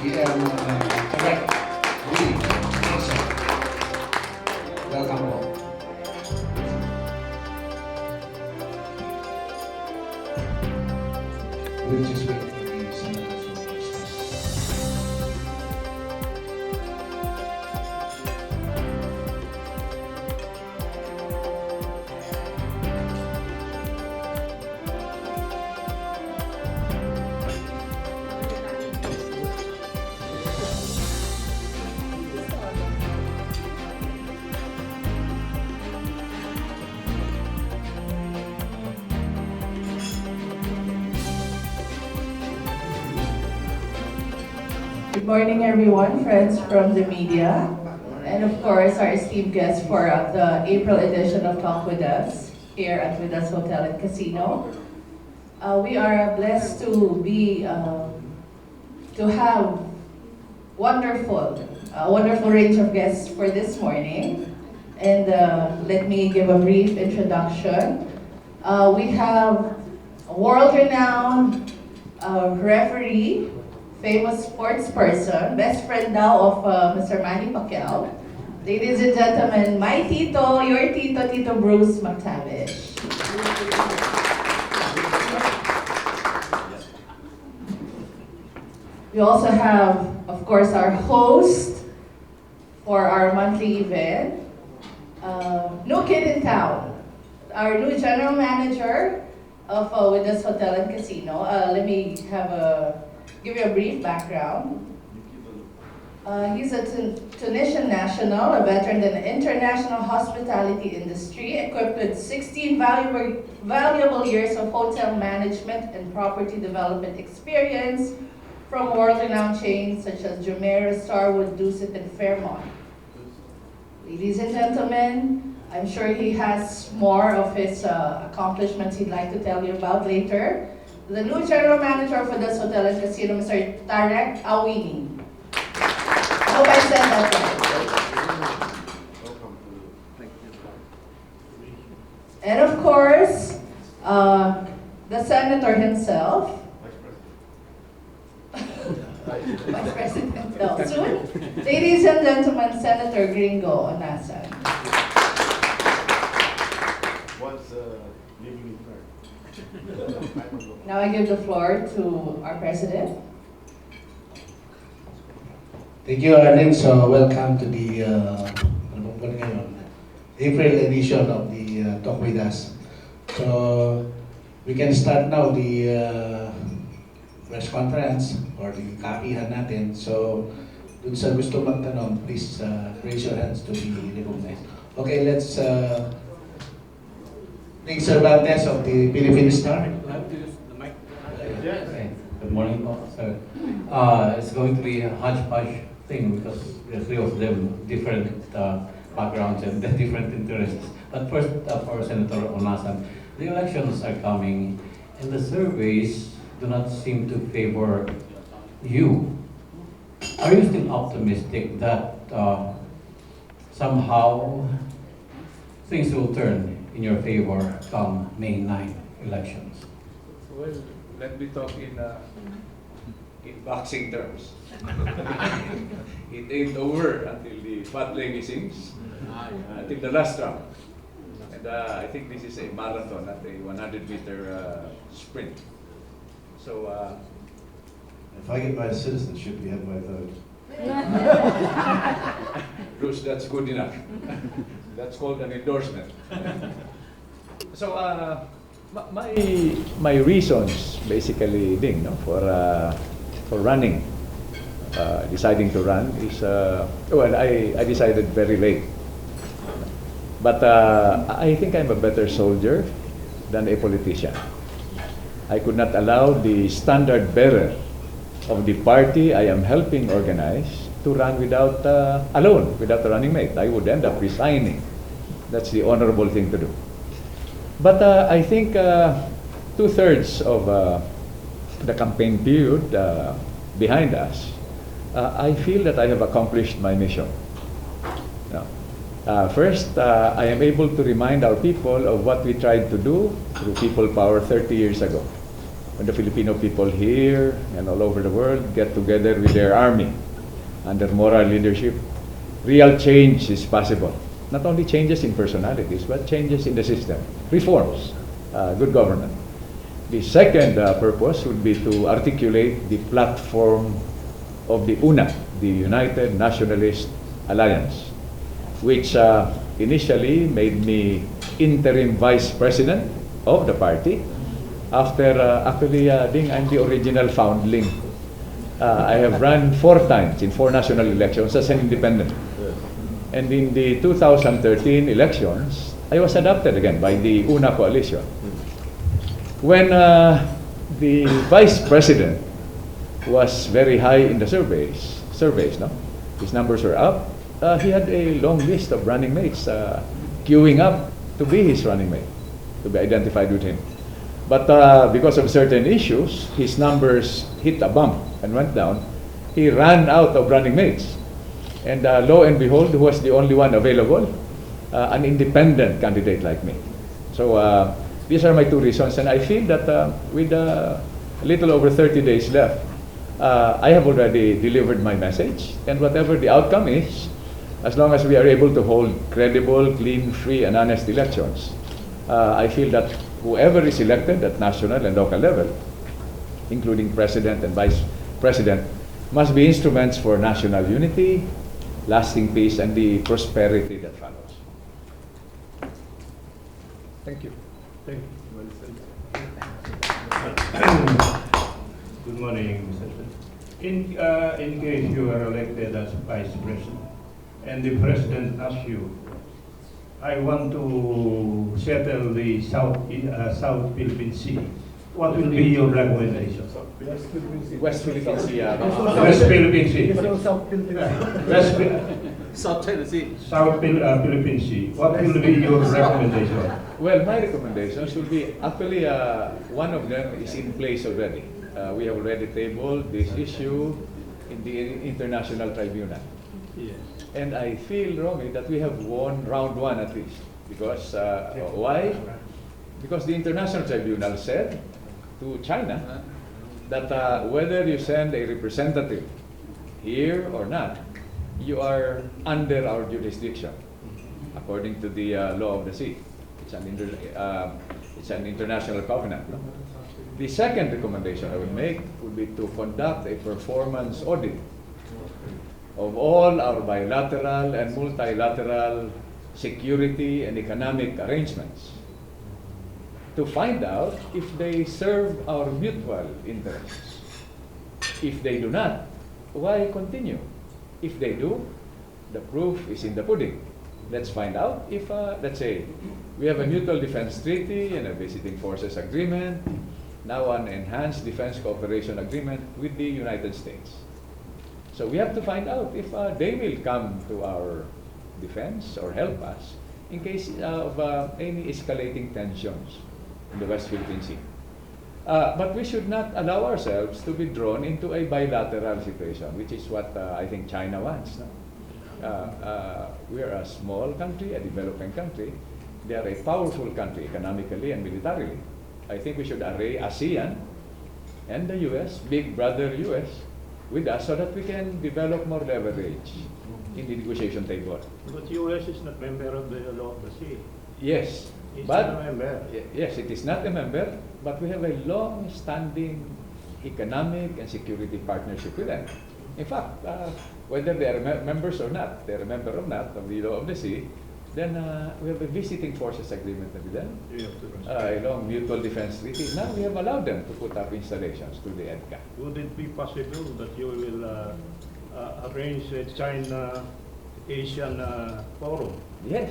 Tarek Aouini. Welcome po. We'll just wait for the senators to discuss. Good morning, everyone, friends from the media, and of course, our esteemed guests for the April edition of Talk With Us here at Widus Hotel and Casino. We are blessed to have wonderful range of guests for this morning. And let me give a brief introduction. We have a world-renowned referee, famous sports person, best friend now of Mr. Manny Pacquiao. Ladies and gentlemen, my Tito, your Tito, Tito Bruce McTavish. We also have, of course, our host for our monthly event, new kid in town, our new general manager of Widus Hotel and Casino. Let me give you a brief background. He's a Tunisian national, a veteran in the international hospitality industry, equipped with 16 valuable years of hotel management and property development experience from world-renowned chains such as Jumeirah, Starwood, Dusit, and Fairmont. Ladies and gentlemen, I'm sure he has more of his accomplishments he'd like to tell you about later. The new general manager for this hotel and casino, Mr. Tarek Aouini. I hope I said that right. And of course, the senator himself. Vice President, no, soon. Ladies and gentlemen, Senator Gringo Honasan. Now I give the floor to our president. Thank you, Arlene. So welcome to the April edition of the Talk With Us. So we can start now the press conference or the kapihan natin. So dun sa gusto magtanong, please raise your hands to be recognized. Okay, let's bring Cervantes of the Philippine Star. Good morning, sir. It's going to be a hodgepodge thing because the three of them different backgrounds and different interests. But first, for Senator Honasan, the elections are coming, and the surveys do not seem to favor you. Are you still optimistic that somehow things will turn in your favor come May 9 elections? Well, let me talk in boxing terms. It ain't over until the fat lady sings, until the last round. And I think this is a marathon, not a 100-meter sprint. So, if I get my citizenship, you have my vote. Bruce, that's good enough. That's called an endorsement. So, my reasons basically, Ding, no, for running, deciding to run is well, I decided very late, but I think I'm a better soldier than a politician. I could not allow the standard bearer of the party I am helping organize to run without alone, without a running mate. I would end up resigning. That's the honorable thing to do. But I think 2/3 of the campaign period behind us, I feel that I have accomplished my mission. Now, first, I am able to remind our people of what we tried to do through People Power 30 years ago. when the Filipino people here and all over the world get together with their army under moral leadership, real change is possible. Not only changes in personalities, but changes in the system, reforms, good governance. The second purpose would be to articulate the platform of the UNA, the United Nationalist Alliance, which initially made me interim vice president of the party. After, Ding, I'm the original foundling. I have run 4 times in 4 national elections as an independent. And in the 2013 elections, I was adopted again by the UNA coalition. When the vice president was very high in the surveys, no? His numbers were up. He had a long list of running mates queuing up to be his running mate, to be identified with him. But because of certain issues, his numbers hit a bump and went down. He ran out of running mates. And lo and behold, who was the only one available? An independent candidate like me. So these are my 2 reasons. And I feel that with a little over 30 days left, I have already delivered my message. And whatever the outcome is, as long as we are able to hold credible, clean, free, and honest elections, I feel that whoever is elected at national and local level, including president and vice president, must be instruments for national unity, lasting peace, and the prosperity that follows. Thank you. Thank you. Good morning, Mr. President. In case you are elected as vice president, and the president asks you, I want to settle the South Philippine Sea, what will be your recommendation? West Philippine Sea. West Philippine Sea. South Tennessee. South Philippine Sea. What will be your recommendation? Well, my recommendations will be actually one of them is in place already. We have already tabled this issue in the International Tribunal. Yes. And I feel, Romy, that we have won round 1 at least. Because, why? Because the International Tribunal said to China that whether you send a representative here or not, you are under our jurisdiction, according to the law of the sea. It's an international covenant. No? The second recommendation I would make would be to conduct a performance audit of all our bilateral and multilateral security and economic arrangements to find out if they serve our mutual interests. If they do not, why continue? If they do, the proof is in the pudding. Let's find out if, let's say, we have a mutual defense treaty and a visiting forces agreement, now an enhanced defense cooperation agreement with the United States. So we have to find out if they will come to our defense or help us in case of any escalating tensions in the West Philippine Sea. But we should not allow ourselves to be drawn into a bilateral situation, which is what I think China wants. No? We are a small country, a developing country. They are a powerful country economically and militarily. I think we should array ASEAN and the US, big brother US, with us so that we can develop more leverage in the negotiation table. But US is not member of the law of the sea. Yes, It's but not a member. yes, it is not a member, but we have a long-standing economic and security partnership with them. In fact, whether they are members or not, they are a member or not of the law of the sea, then we have a visiting forces agreement with them, You have to a long mutual defense treaty. Now we have allowed them to put up installations to the EDCA. Would it be possible that you will arrange a China-Asian forum Yes,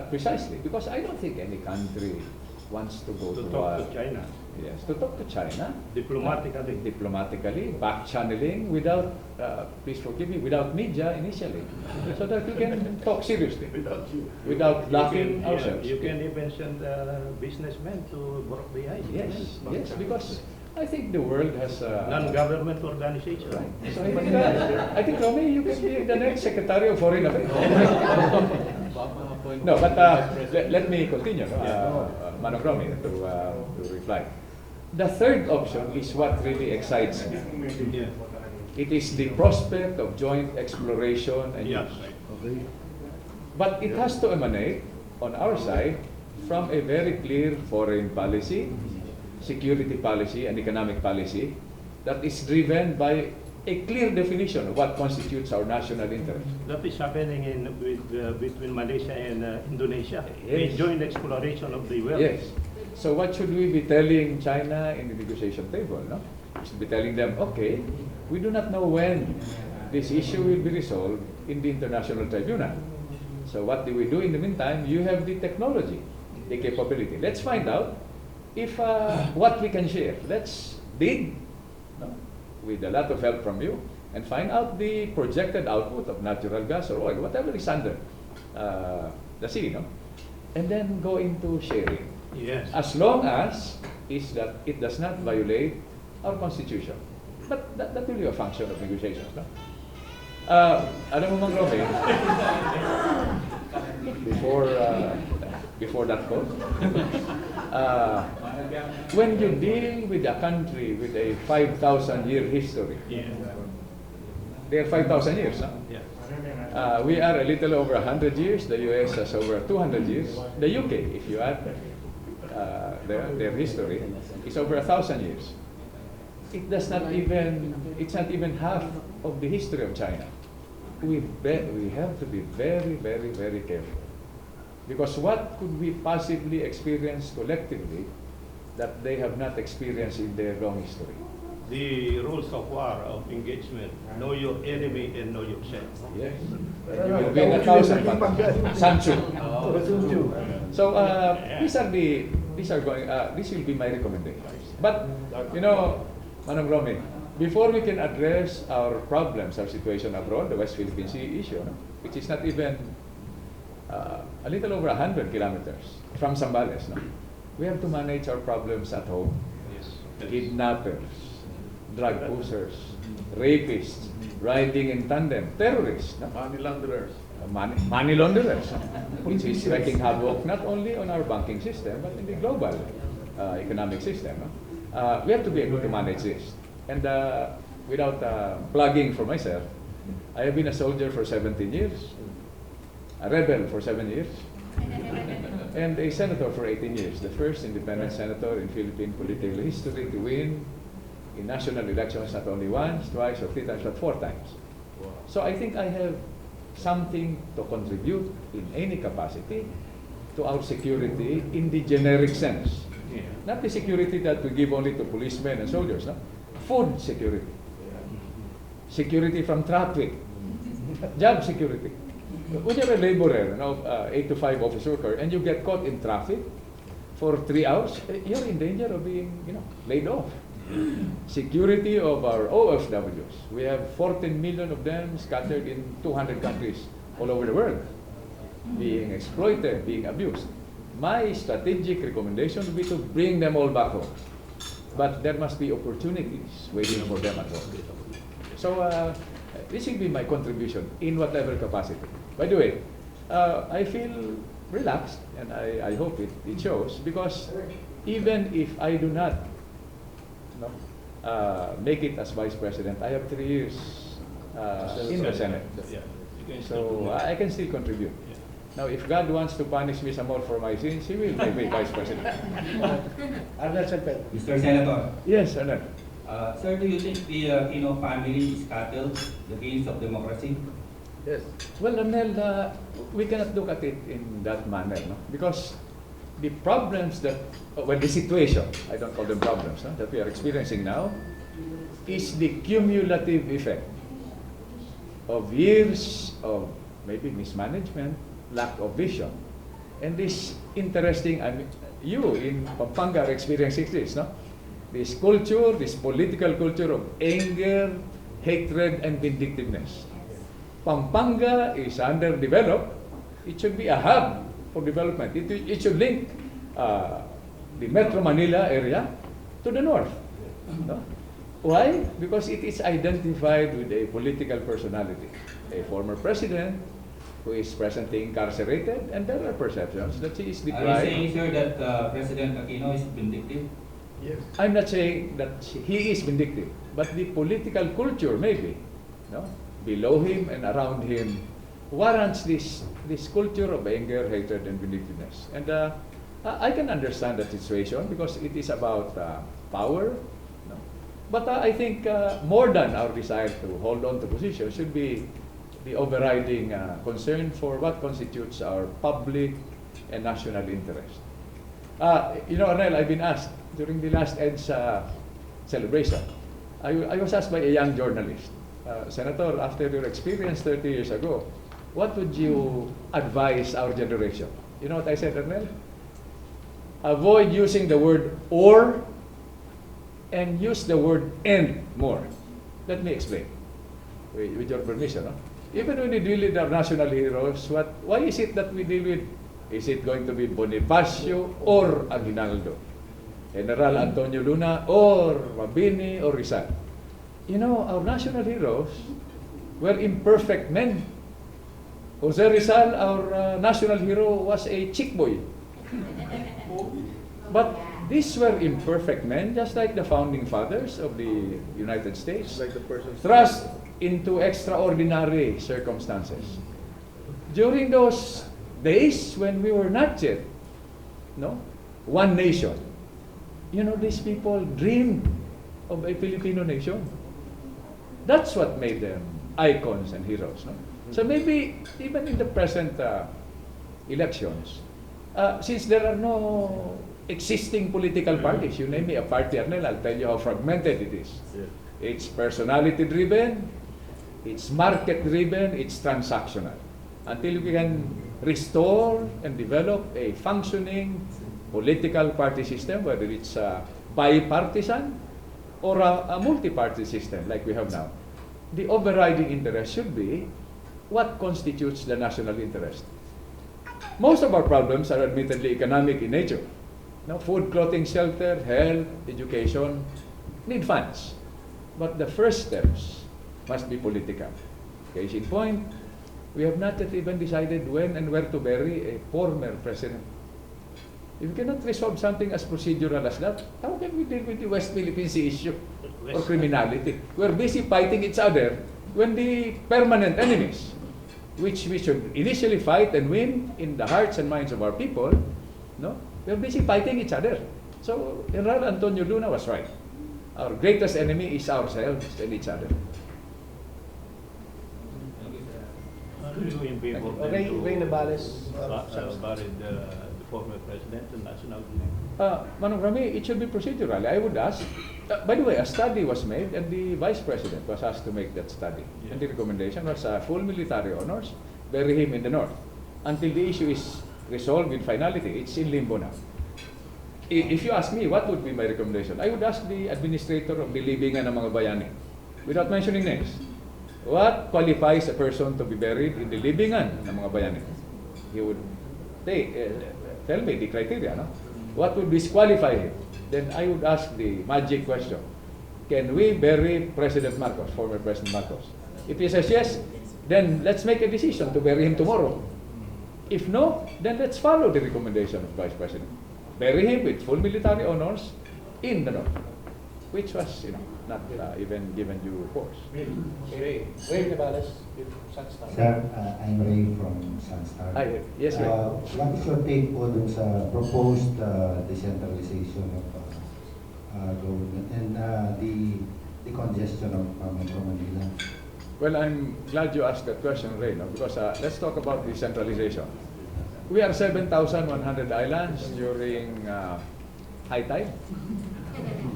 precisely, because I don't think any country wants to go to to talk to China Yes, to talk to China diplomatically? back channeling without, please forgive me, without media initially, so that we can talk seriously Without you. without blocking Yeah, ourselves. you can even send businessmen to work the ice. Yes, yes, because I think the world has Non-government organization. right. So I think Romy, you can be the next Secretary of Foreign Affairs. No, but let me continue, Manong Romy, to reply. The third option is what really excites me. It is the prospect of joint exploration and Yeah. use. But it has to emanate, on our side, from a very clear foreign policy, security policy, and economic policy that is driven by a clear definition of what constitutes our national interest. That is happening between Malaysia and Indonesia. Yes. A joint exploration of the well. Yes. So what should we be telling China in the negotiation table? No? We should be telling them, okay, we do not know when this issue will be resolved in the international tribunal. So what do we do in the meantime? You have the technology, the capability. Let's find out if what we can share. Let's dig, no, with a lot of help from you, and find out the projected output of natural gas or oil, whatever is under the sea, no? And then go into sharing. Yes. As long as is that it does not violate our constitution. But that will be a function of negotiations, no? Alam mo, Mang Romy, before that call, when you deal with a country with a 5,000-year history, they are 5,000 years, no? Yeah. We are a little over 100 years. The US has over 200 years. The UK, if you add their history, is over 1,000 years. It's not even half of the history of China. We have to be very, very, very careful. Because what could we possibly experience collectively that they have not experienced in their long history? The rules of war, of engagement. Know your enemy and know yourself. Yes. And you will win 1,000 battles. Sun Tzu. So this will be my recommendations. But you know, Manong Romy, before we can address our problems, our situation abroad, the West Philippine Sea issue, no, which is not even a little over 100 kilometers from Zambales, no, we have to manage our problems at home. Yes. Kidnappers, drug pushers, rapists, riding in tandem, terrorists, no? Money launderers. Money launderers, which is wreaking havoc not only on our banking system but in the global economic system. No? We have to be able to manage this. And without plugging for myself, I have been a soldier for 17 years, a rebel for 7 years, and a senator for 18 years, the first independent senator in Philippine political history to win in national elections not only once, twice, or 3 times, but 4 times. So I think I have something to contribute in any capacity to our security in the generic sense. Yeah. Not the security that we give only to policemen and soldiers, no? Food security. Security from traffic. Job security. When you're a laborer, 8 to 5 office worker, and you get caught in traffic for 3 hours, you're in danger of being, laid off. Security of our OFWs. We have 14 million of them scattered in 200 countries all over the world, being exploited, being abused. My strategic recommendation would be to bring them all back home. But there must be opportunities waiting for them at home. So this will be my contribution in whatever capacity. By the way, I feel relaxed, and I hope it shows, because even if I do not make it as Vice President, I have 3 years in the Senate. Yeah. So I can still contribute. Yeah. Now, if God wants to punish me some more for my sins, He will make me Vice President. Mr. Senator, Yes, Arnel. sir, do you think the Aquino family scuttled the gains of democracy? Yes. Well, Arnel, we cannot look at it in that manner, no? Because the problems that, the situation, I don't call them problems, no, that we are experiencing now, is the cumulative effect of years of maybe mismanagement, lack of vision. And this interesting, you in Pampanga are experiencing this, no? This culture, this political culture of anger, hatred, and vindictiveness. Pampanga is underdeveloped. It should be a hub for development. It should link the Metro Manila area to the north. No? Why? Because it is identified with a political personality, a former president who is presently incarcerated, and there are perceptions that he is Are you deprived. saying, sir, that President Aquino is vindictive? I'm not saying that he is vindictive, but the political culture maybe, no, below him and around him warrants this culture of anger, hatred, and vindictiveness. And I can understand that situation because it is about power. No? But I think more than our desire to hold on to position should be the overriding concern for what constitutes our public and national interest. You know, Arnel, I've been asked during the last EDS celebration, I was asked by a young journalist, Senator, after your experience 30 years ago, what would you advise our generation? You know what I said, Arnel? Avoid using the word or and use the word and more. Let me explain, with your permission. No? Even when we deal with our national heroes, why is it that we deal with, is it going to be Bonifacio or Aguinaldo? General Antonio Luna or Mabini or Rizal? You know, our national heroes were imperfect men. Jose Rizal, our national hero, was a chick boy. But these were imperfect men, just like the founding fathers of the United States. Like the person Thrust into extraordinary circumstances. During those days when we were not yet, no, one nation, you know, these people dreamed of a Filipino nation. That's what made them icons and heroes. No? So maybe even in the present elections, since there are no existing political parties, you name me a party, Arnel, I'll tell you how fragmented it is. Yeah. It's personality driven, it's market driven, it's transactional. Until we can restore and develop a functioning political party system, whether it's bipartisan or a multi-party system like we have now, the overriding interest should be what constitutes the national interest. Most of our problems are admittedly economic in nature. Now, food, clothing, shelter, health, education need funds. But the first steps must be political. Case in point, we have not yet even decided when and where to bury a former president. If we cannot resolve something as procedural as that, how can we deal with the West Philippine Sea issue or criminality? We're busy fighting each other when the permanent enemies, which we should initially fight and win in the hearts and minds of our people, no? We're busy fighting each other. So General Antonio Luna was right. Our greatest enemy is ourselves and each other. Ray Navales, Buried the former president and national Manong Rami, it should be procedural. I would ask, by the way, a study was made and the Vice President was asked to make that study. Yeah. And the recommendation was full military honors, bury him in the north. Until the issue is resolved with finality, it's in limbo now. If you ask me, what would be my recommendation? I would ask the administrator of the libingan ng mga bayani, without mentioning names. What qualifies a person to be buried in the libingan ng mga bayani? He would tell me the criteria, no? What would disqualify him? Then I would ask the magic question. Can we bury President Marcos, former President Marcos? If he says yes, then let's make a decision to bury him tomorrow. If no, then let's follow the recommendation of Vice President. Bury him with full military honors in the north, which was, not even given due course. Ray Navales, Sunstar. Sir, I'm Ray from Sunstar. Yes, Ray. What is your take po dun sa proposed decentralization of government and the congestion of Metro Manila? Well, I'm glad you asked that question, Ray, no? Because let's talk about decentralization. We are 7,100 islands during high tide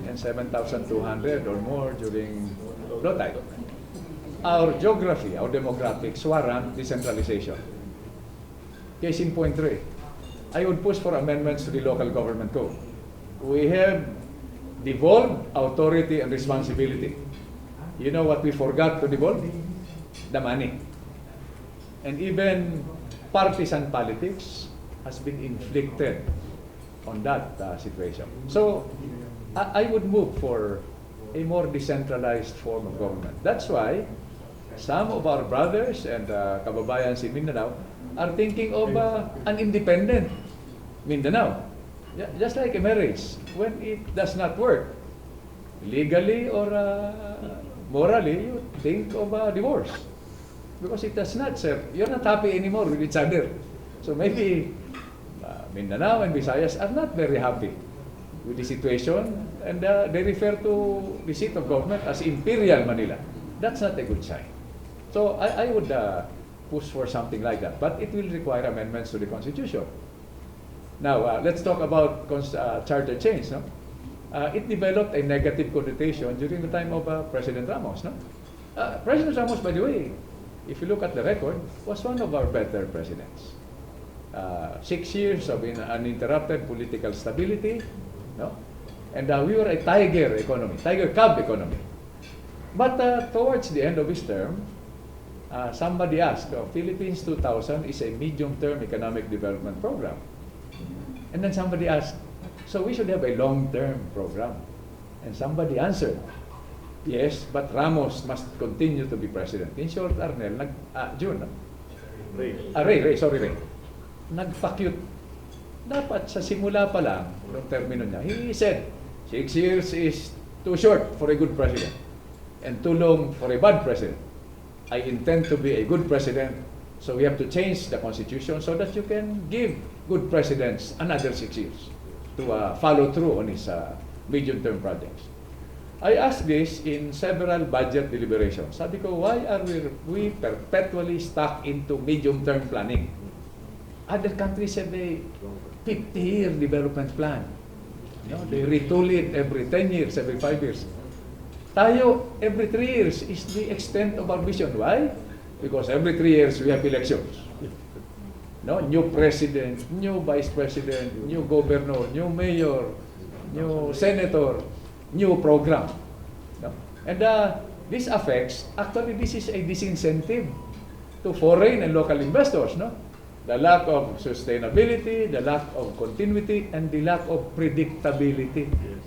and 7,200 or more during low tide. Our geography, our demographics warrant decentralization. Case in point 3, I would push for amendments to the local government code. We have devolved authority and responsibility. You know what we forgot to devolve? The money. And even partisan politics has been inflicted on that situation. So I would move for a more decentralized form of government. That's why some of our brothers and kababayans in Mindanao are thinking of an independent Mindanao. Just like a marriage, when it does not work, legally or morally, you think of a divorce. Because it does not serve. You're not happy anymore with each other. So maybe Mindanao and Visayas are not very happy with the situation, and they refer to the seat of government as Imperial Manila. That's not a good sign. So I would push for something like that, but it will require amendments to the Constitution. Now, let's talk about charter change. No? It developed a negative connotation during the time of President Ramos. No? President Ramos, by the way, if you look at the record, was one of our better presidents. 6 years of uninterrupted political stability, no? And we were a tiger economy, tiger cub economy. But towards the end of his term, somebody asked, Philippines 2000 is a medium-term economic development program. And then somebody asked, so we should have a long-term program. And somebody answered, yes, but Ramos must continue to be president. In short, Arnel, June, no? Ray. Nagpa-cute. Dapat sa simula pa lang, yung termino niya, he said, 6 years is too short for a good president and too long for a bad president. I intend to be a good president, so we have to change the constitution so that you can give good presidents another 6 years to follow through on his medium-term projects. I asked this in several budget deliberations. Sabi ko, why are we perpetually stuck into medium-term planning? Other countries have a 50-year development plan. No, they retool it every 10 years, every 5 years. Tayo, every 3 years is the extent of our vision. Why? Because every 3 years we have elections. No, new president, new vice president, new governor, new mayor, new senator, new program. No? And this affects, actually this is a disincentive to foreign and local investors. No? The lack of sustainability, the lack of continuity, and the lack of predictability. Yes.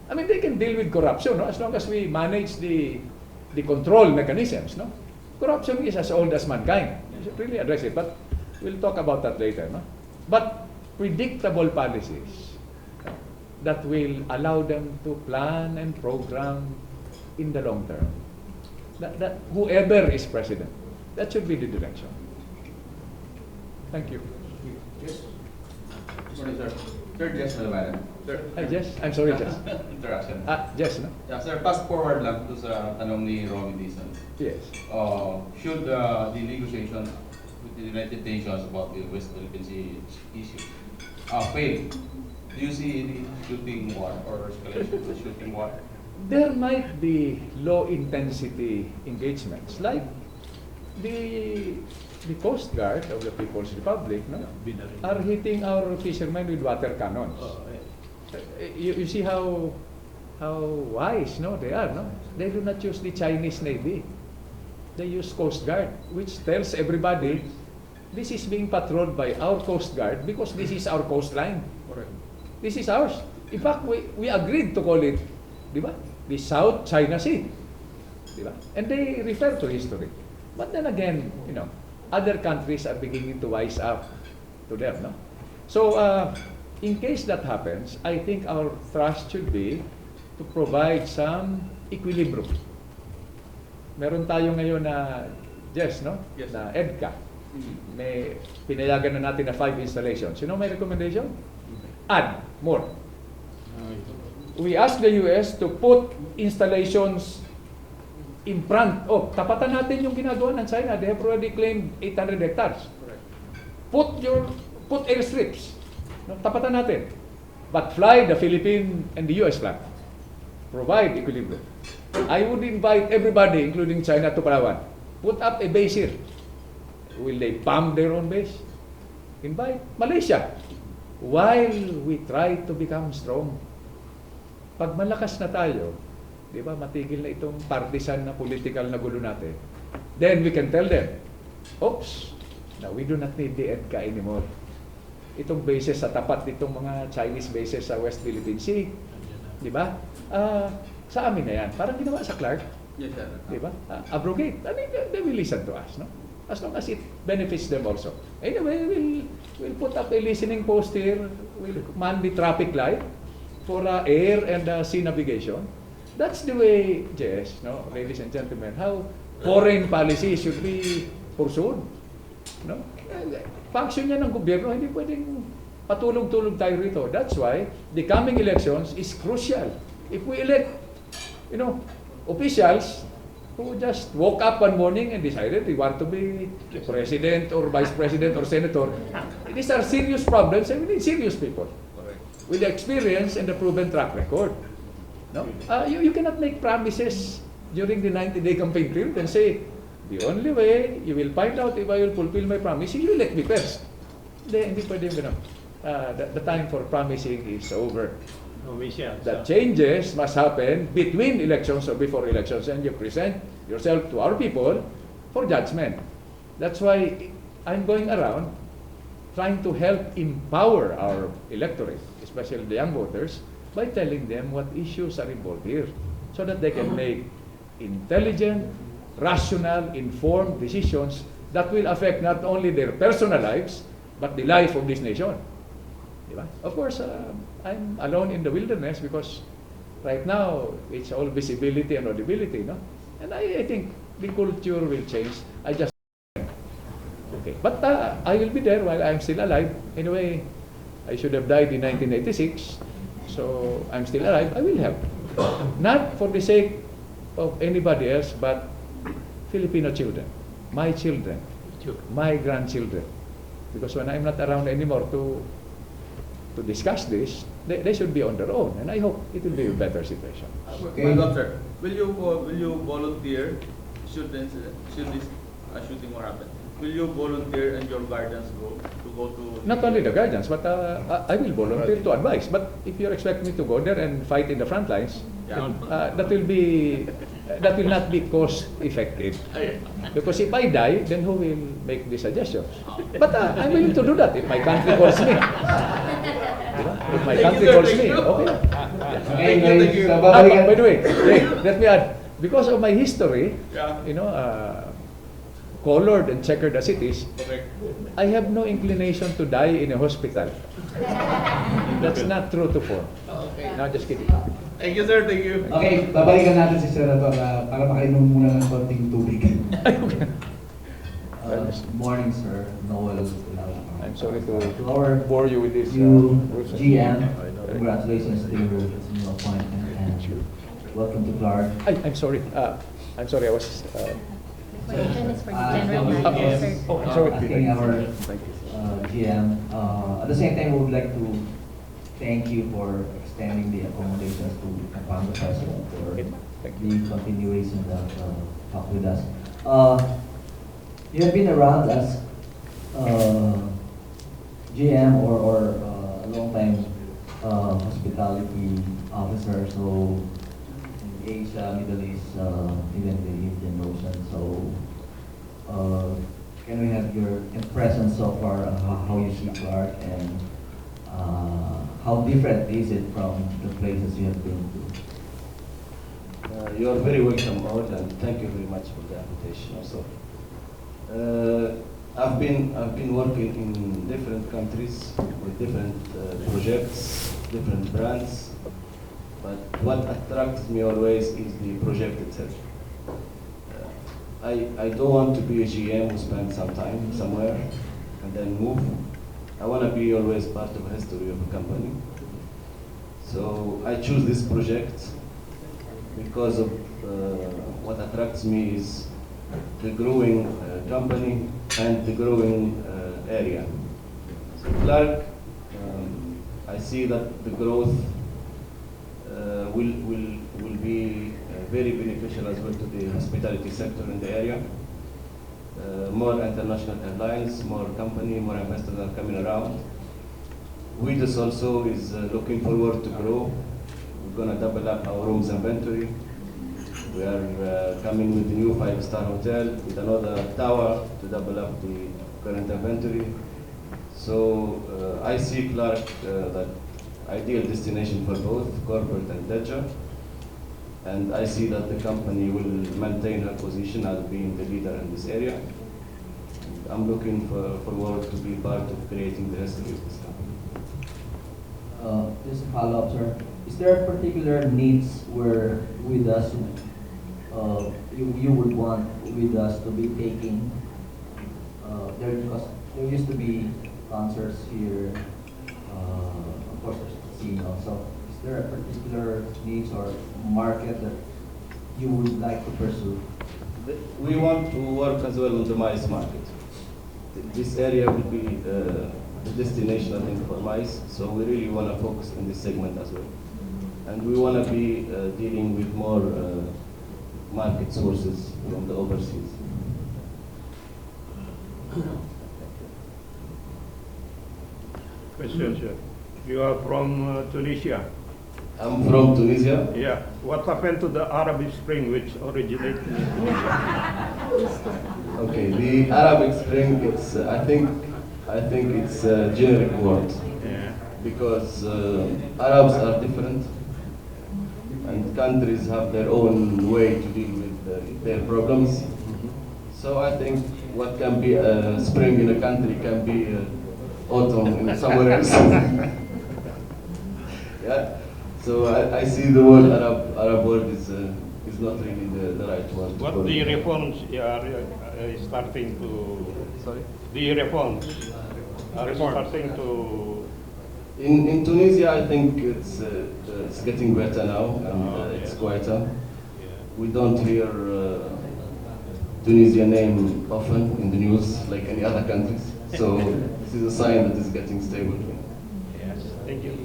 I mean, they can deal with corruption, no? As long as we manage the control mechanisms. No? Corruption is as old as mankind. We should really address it, but we'll talk about that later. No? But predictable policies that will allow them to plan and program in the long term. That whoever is president, that should be the direction. Thank you. Yes. Morning, sir. Sir, Jess Malabanan. Sir. Hi, Jess. I'm sorry, Jess. Interaction. Jess, no? Yeah, sir, fast forward lang to sa tanong ni Romy Dizon. Yes. Should the negotiation with the United Nations about the West Philippine Sea issue fail, do you see any shooting war or escalation of the shooting war? There might be low-intensity engagements, like the Coast Guard of the People's Republic, no, are hitting our fishermen with water cannons. You see how wise, no, they are, no? They do not use the Chinese Navy. They use Coast Guard, which tells everybody this is being patrolled by our Coast Guard because this is our coastline. This is ours. In fact, we agreed to call it, di ba, the South China Sea. Di ba? And they refer to history. But then again, you know, other countries are beginning to wise up to them, no? So, in case that happens, I think our thrust should be to provide some equilibrium. Meron tayo ngayon na, Jess, no? Yes. Na EDCA. May pinayagan na natin na 5 installations. You know my recommendation? Add more. We ask the US to put installations in front of, tapatan natin yung ginagawa ng China. They have already claimed 800 hectares. Put airstrips. No, tapatan natin. But fly the Philippine and the US flag. Provide equilibrium. I would invite everybody, including China, to Palawan. Put up a base here. Will they bomb their own base? Invite Malaysia. While we try to become strong. Pag malakas na tayo, di ba, matigil na itong partisan na political na gulo natin, then we can tell them, oops, now we do not need the EDCA anymore. Itong bases sa tapat nitong mga Chinese bases sa West Philippine Sea, di ba? Sa amin na yan. Parang ginawa sa Clark. Yes, sir. Di ba? Abrogate. I mean, they will listen to us, no? As long as it benefits them also. Anyway, we'll put up a listening post here. We'll man the traffic light for air and sea navigation. That's the way, Jess, no, ladies and gentlemen, how foreign policy should be pursued. No? Function yan ng gobyerno, hindi pwedeng patulog-tulog tayo rito. That's why the coming elections is crucial. If we elect, officials who just woke up one morning and decided they want to be president or vice president or senator, these are serious problems and we need serious people with the experience and the proven track record. No? You cannot make promises during the 90-day campaign period and say, the only way you will find out if I will fulfill my promise, you elect me first. Hindi pwede yung the time for promising is over. The changes must happen between elections or before elections, and you present yourself to our people for judgment. That's why I'm going around trying to help empower our electorate, especially the young voters, by telling them what issues are involved here, so that they can make intelligent, rational, informed decisions that will affect not only their personal lives, but the life of this nation. Of course, I'm alone in the wilderness because right now it's all visibility and audibility, no? And I think the culture will change. Okay, but I will be there while I'm still alive. Anyway, I should have died in 1986, so I'm still alive. I will help, not for the sake of anybody else, but Filipino children, my grandchildren. Because when I'm not around anymore to discuss this, they should be on their own, and I hope it will be a better situation. My doctor, will you volunteer should this shooting more happen? Will you volunteer and your guardians go to? Not only the guardians, but I will volunteer to advise. But if you expect me to go there and fight in the front lines, that will not be cost effective. Because if I die, then who will make the suggestions? But I'm willing to do that if my country calls me. If my country calls me, okay. Thank you. By the way, let me add, because of my history, colored and checkered as it is, I have no inclination to die in a hospital. That's not true to form. No, just kidding. Thank you, sir. Thank you. Okay, babalikan natin si Senator para makainom muna ng konting tubig. Morning, sir. Noel. I'm sorry to our bore you with this. GM, congratulations to your new appointment and welcome to Clark. I'm sorry. I was. Asking our GM. At the same time, we would like to thank you for extending the accommodations to upon the president for the continuation of talk with us. You have been around as GM or a long time hospitality officer, so in Asia, Middle East, even the Indian Ocean. So can we have your impression so far on how you see Clark and how different is it from the places you have been to? You are very welcome, all, and thank you very much for the invitation. Also, I've been working in different countries with different projects, different brands. But what attracts me always is the project itself. I don't want to be a GM who spends some time somewhere and then move. I want to be always part of the history of a company. So I choose this project because of what attracts me is the growing company and the growing area. So Clark, I see that the growth will be very beneficial as well to the hospitality sector in the area. More international airlines, more company, more investors are coming around. Widus also is looking forward to grow. We're going to double up our rooms inventory. We are coming with the new 5-star hotel with another tower to double up the current inventory. So I see Clark that ideal destination for both corporate and leisure. And I see that the company will maintain her position as being the leader in this area. I'm looking forward to be part of creating the history of this company. Just a follow-up, sir. Is there a particular needs where with us, you would want with us to be taking, because there used to be concerts here, of course there's casino, so is there a particular needs or market that you would like to pursue? We want to work as well on the mice market. This area will be the destination, I think, for mice, so we really want to focus in this segment as well. And we want to be dealing with more market sources from the overseas. Question, sir. You are from Tunisia. I'm from Tunisia. Yeah. What happened to the Arab Spring, which originated in Tunisia? Okay, the Arabic Spring, it's I think it's a generic word. Yeah. Because Arabs are different, and countries have their own way to deal with their problems. So I think what can be a spring in a country can be autumn in somewhere else. Yeah. So I see the word Arab word is not really the right word. What the reforms are starting to? Sorry. The reforms are starting to. In Tunisia, I think it's getting better now, and it's quieter. Yeah. We don't hear Tunisia name often in the news like any other countries. So this is a sign that it's getting stable. Yes. Thank you.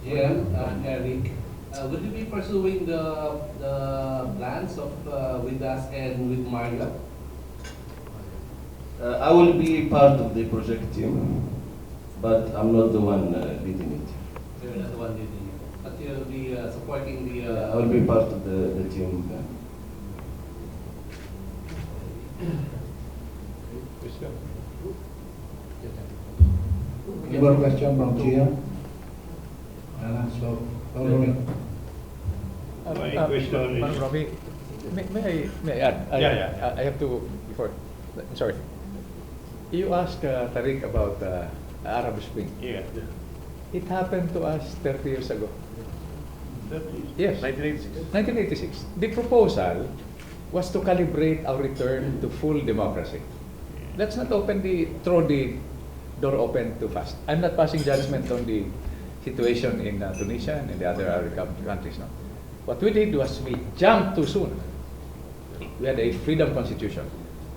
GM, Eric, will you be pursuing the plans of with us and with Mario? I will be part of the project team, but I'm not the one leading it. So you're not the one leading it, but you'll be supporting the. I will be part of the team. Question. Any more question from GM? So, My question is. Robbie, may I add? Yeah. I have to, before, I'm sorry. You asked Tarek about Arab Spring. Yeah. It happened to us 30 years ago. Yes. 1986. 1986. The proposal was to calibrate our return to full democracy. Let's not throw the door open too fast. I'm not passing judgment on the situation in Tunisia and in the other Arab countries. No? What we did was we jumped too soon. We had a freedom constitution.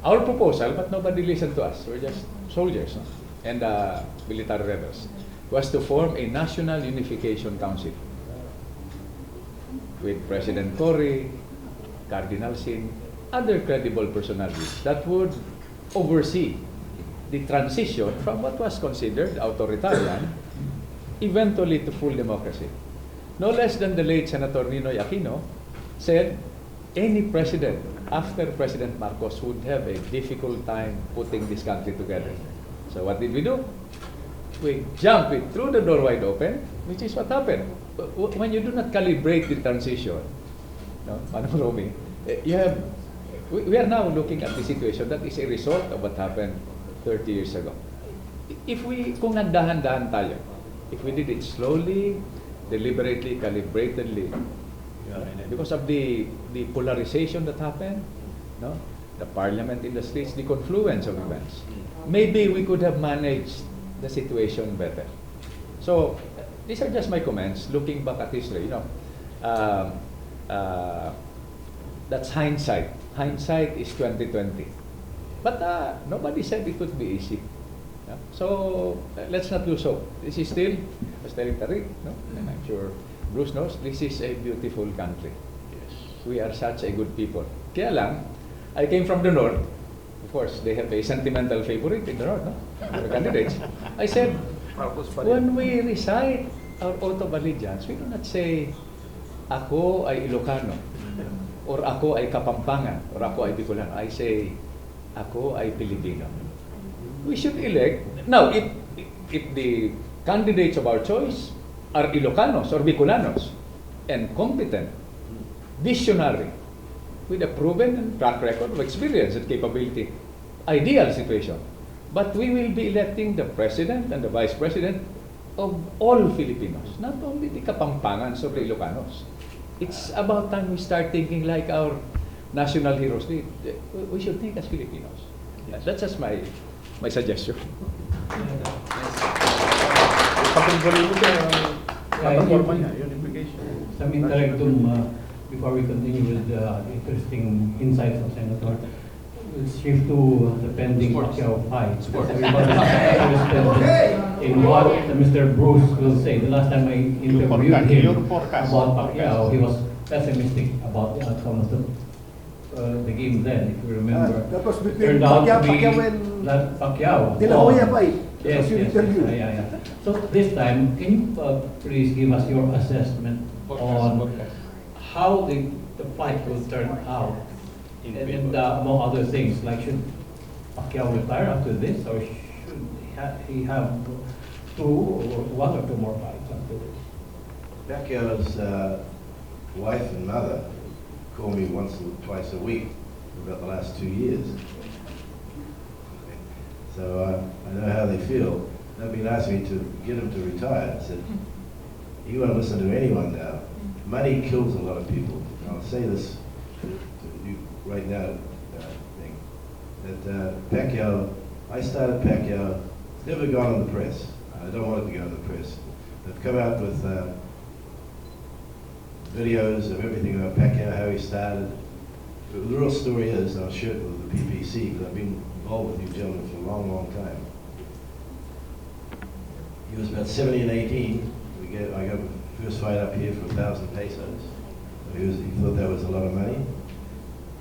Our proposal, but nobody listened to us. We're just soldiers, no? And military rebels, was to form a National Unification Council with President Tory, Cardinal Sin, other credible personalities that would oversee the transition from what was considered authoritarian eventually to full democracy. No less than the late Senator Ninoy Aquino said any president after President Marcos would have a difficult time putting this country together. So what did we do? We jumped it through the door wide open, which is what happened. When you do not calibrate the transition, no, Manong Romy, we are now looking at the situation that is a result of what happened 30 years ago. Kung dahan-dahan tayo, if we did it slowly, deliberately, calibratedly, because of the polarization that happened, no, the parliament in the streets, the confluence of events, maybe we could have managed the situation better. So these are just my comments, looking back at history. That's hindsight. Hindsight is 2020. But nobody said it would be easy. Yeah? So let's not lose hope. This is still, as telling Tarek, no? And I'm sure Bruce knows, this is a beautiful country. Yes. We are such a good people. Kaya lang, I came from the north. Of course, they have a sentimental favorite in the north, no? The candidates. I said, when we recite our oath of allegiance, we do not say, ako ay Ilocano, or ako ay Kapampangan, or ako ay Bicolano. I say, ako ay Pilipino. We should elect. Now, if the candidates of our choice are Ilocanos or Bicolanos, and competent, visionary, with a proven track record of experience and capability, ideal situation. But we will be electing the president and the vice president of all Filipinos, not only the Kapampangans or the Ilocanos. It's about time we start thinking like our national heroes did. We should think as Filipinos. That's just my suggestion. Before we continue with the interesting insights of Senator, let's shift to the pending Pacquiao fight. Everybody interested in what Mr. Bruce will say. The last time I interviewed him about Pacquiao, he was pessimistic about the outcome of the game then, if you remember. That was between Turned out to be Pacquiao and that Pacquiao. De La Hoya fight. Yes, yes, yeah. So this time, can you please give us your assessment on how the fight will turn out? And among other things, like should Pacquiao retire after this, or should he have one or two more fights after this? Pacquiao's wife and mother call me once or twice a week for about the last 2 years. So I know how they feel. They've been asking me to get him to retire. I said, you won't listen to anyone now. Money kills a lot of people. I'll say this to you right now, that Pacquiao, I started Pacquiao, it's never gone on the press. I don't want it to go on the press. They've come out with videos of everything about Pacquiao, how he started. But the real story is, I'll share it with the PPC, because I've been involved with you gentlemen for a long, long time. He was about 17 and 18. I got the first fight up here for 1,000 pesos. He thought that was a lot of money.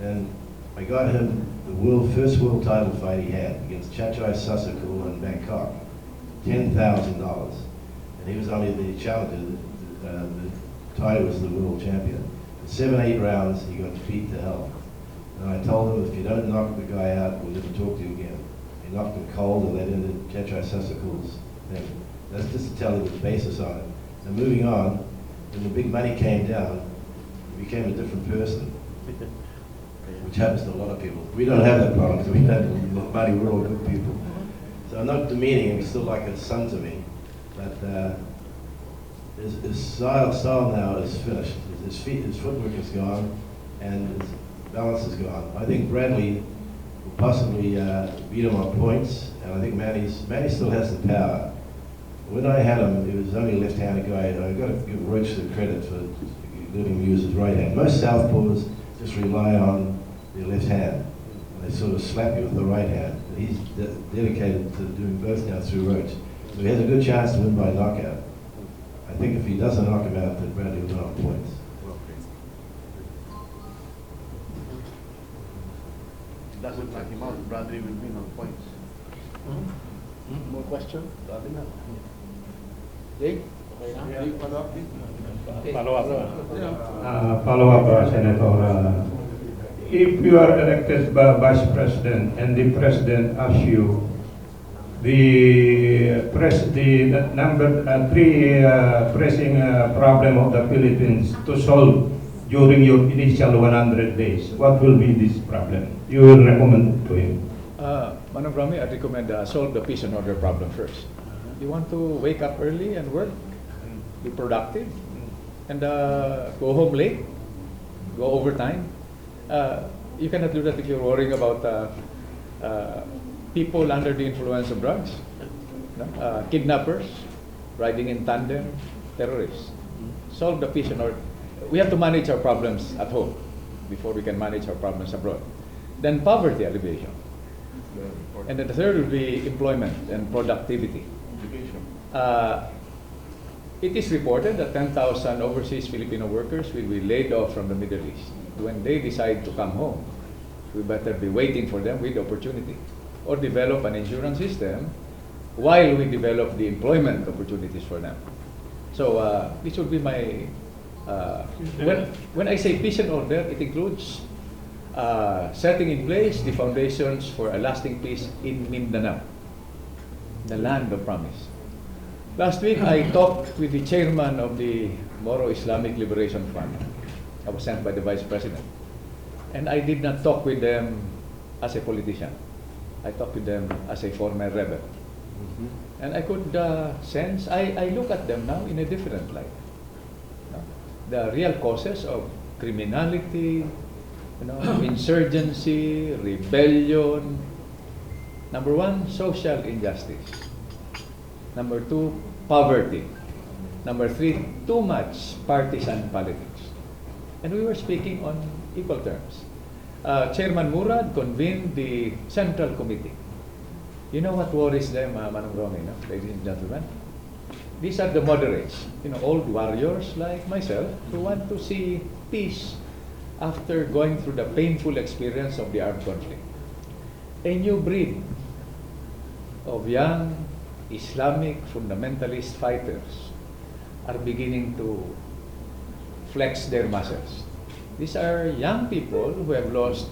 And I got him the first world title fight he had against Chachai Sasakul in Bangkok, $10,000. And he was only the challenger. The Thai was the world champion. In 7, 8 rounds, he got beat to hell. And I told him, if you don't knock the guy out, we'll never talk to you again. He knocked him cold, and that ended Chachai Sasakul's thing. That's just to tell you the basis on it. And moving on, when the big money came down, he became a different person, which happens to a lot of people. We don't have that problem, because we don't have money, we're all good people. So I'm not demeaning him, he's still like a son to me, but his style now is finished. His footwork is gone, and his balance is gone. I think Bradley will possibly beat him on points, and I think Manny still has the power. When I had him, he was only a left-handed guy. I've got to give Roach the credit for letting him use his right hand. Most southpaws just rely on their left hand. They sort of slap you with the right hand. He's dedicated to doing both now through Roach. So he has a good chance to win by knockout. I think if he doesn't knock him out, then Bradley will win on points. Doesn't knock him out, Bradley will win on points. More question? Jake? Follow up, Senator. If you are elected by Vice President and the President asks you the number 3 pressing problem of the Philippines to solve during your initial 100 days, what will be this problem? You will recommend to him? Manong Rami, I'd recommend solve the peace and order problem first. You want to wake up early and work, be productive, and go home late, go overtime. You cannot do that if you're worrying about people under the influence of drugs, kidnappers, riding in tandem, terrorists. Solve the peace and order. We have to manage our problems at home before we can manage our problems abroad. Then poverty alleviation. And then the third will be employment and productivity. It is reported that 10,000 overseas Filipino workers will be laid off from the Middle East. When they decide to come home, we better be waiting for them with opportunity, or develop an insurance system while we develop the employment opportunities for them. So this would be my, when I say peace and order, it includes setting in place the foundations for a lasting peace in Mindanao, the land of promise. Last week, I talked with the chairman of the Moro Islamic Liberation Front. I was sent by the Vice President. And I did not talk with them as a politician. I talk to them as a former rebel. And I could sense, I look at them now in a different light. The real causes of criminality, insurgency, rebellion. Number one, social injustice. Number two, poverty. Number three, too much partisan politics. And we were speaking on equal terms. Chairman Murad convened the Central Committee. You know what worries them, Manong Romy, ladies and gentlemen? These are the moderates, old warriors like myself who want to see peace after going through the painful experience of the armed conflict. A new breed of young Islamic fundamentalist fighters are beginning to flex their muscles. These are young people who have lost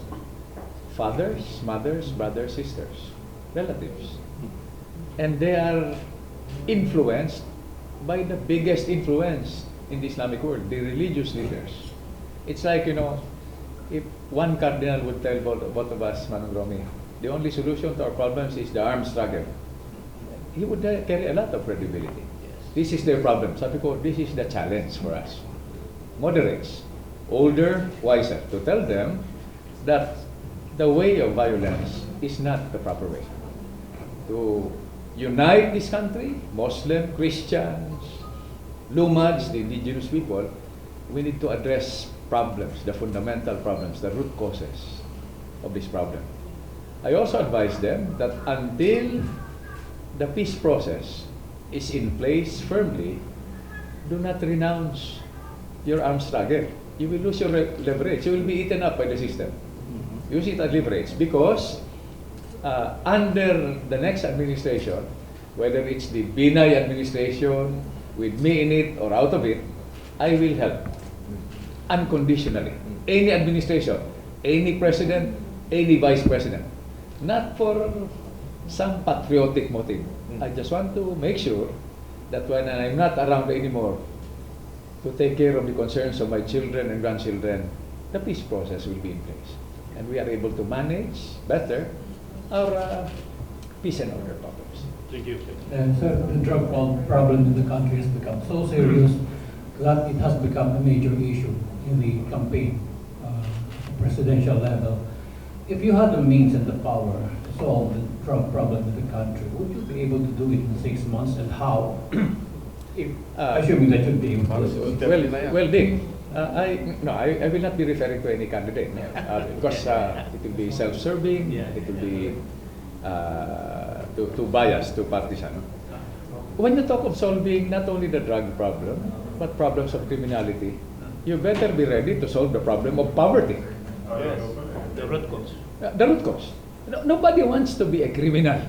fathers, mothers, brothers, sisters, relatives. And they are influenced by the biggest influence in the Islamic world, the religious leaders. It's like, if one cardinal would tell both of us, Manong Romy, the only solution to our problems is the armed struggle, he would carry a lot of credibility. This is their problem. Sabi ko, this is the challenge for us. Moderates, older, wiser, to tell them that the way of violence is not the proper way. To unite this country, Muslim, Christians, Lumads, the indigenous people, we need to address problems, the fundamental problems, the root causes of this problem. I also advise them that until the peace process is in place firmly, do not renounce your armed struggle. You will lose your leverage. You will be eaten up by the system. Use it as leverage because under the next administration, whether it's the Binay administration, with me in it or out of it, I will help unconditionally. Any administration, any president, any vice president. Not for some patriotic motive. I just want to make sure that when I'm not around anymore to take care of the concerns of my children and grandchildren, the peace process will be in place. And we are able to manage better our peace and order problems. Thank you. And sir, the drug problem in the country has become so serious that it has become a major issue in the campaign, presidential level. If you had the means and the power to solve the drug problem in the country, would you be able to do it in 6 months, and how? Assuming that you'd be able to do it. Well, Dick, I will not be referring to any candidate because it will be self-serving, it will be too biased, too partisan. When you talk of solving not only the drug problem, but problems of criminality, you better be ready to solve the problem of poverty. Yes. The root cause. The root cause. Nobody wants to be a criminal.